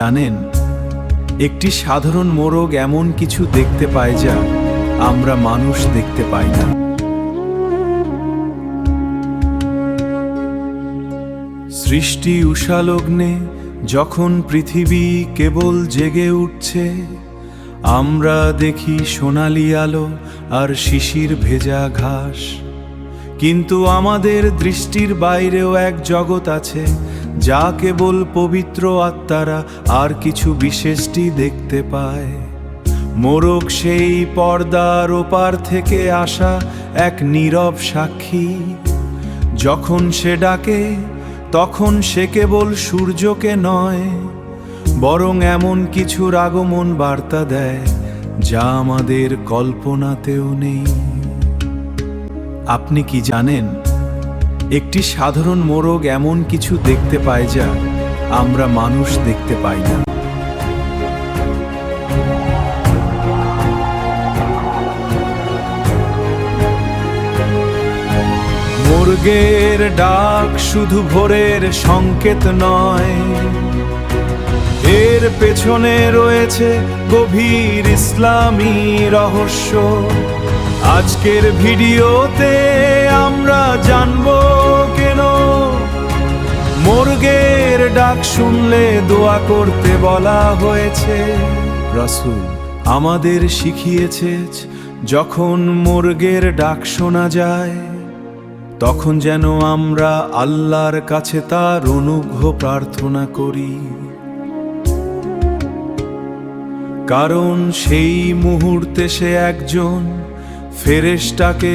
জানেন, একটি সাধারণ মোরগ এমন কিছু দেখতে পায় যা আমরা মানুষ দেখতে পাই না। সৃষ্টি উষালগ্নে যখন পৃথিবী কেবল জেগে উঠছে, আমরা দেখি সোনালি আলো আর শিশির ভেজা ঘাস। কিন্তু আমাদের দৃষ্টির বাইরেও এক জগৎ আছে যা কেবল পবিত্র আত্মারা আর কিছু বিশেষটি দেখতে পায়। মোরগ সেই পর্দার ওপার থেকে আসা এক নীরব সাক্ষী। যখন সে ডাকে তখন সে কেবল সূর্যকে নয়, বরং এমন কিছুর আগমন বার্তা দেয় যা আমাদের কল্পনাতেও নেই। আপনি কি জানেন, একটি সাধারণ মোরগ এমন কিছু দেখতে পায় যা আমরা মানুষ দেখতে পাই না। মোরগের ডাক শুধু ভোরের সংকেত নয়, এর পেছনে রয়েছে গভীর ইসলামী রহস্য। আজকের ভিডিওতে আমরা জানবো কেন মোরগের ডাক শুনলে দোয়া করতে বলা হয়েছে। রাসূল আমাদের শিখিয়েছে, যখন মোরগের ডাক শোনা যায় তখন যেন আমরা আল্লাহর কাছে তার অনুগ্রহ প্রার্থনা করি, কারণ সেই মুহূর্তে সে একজন ফেরেশতাকে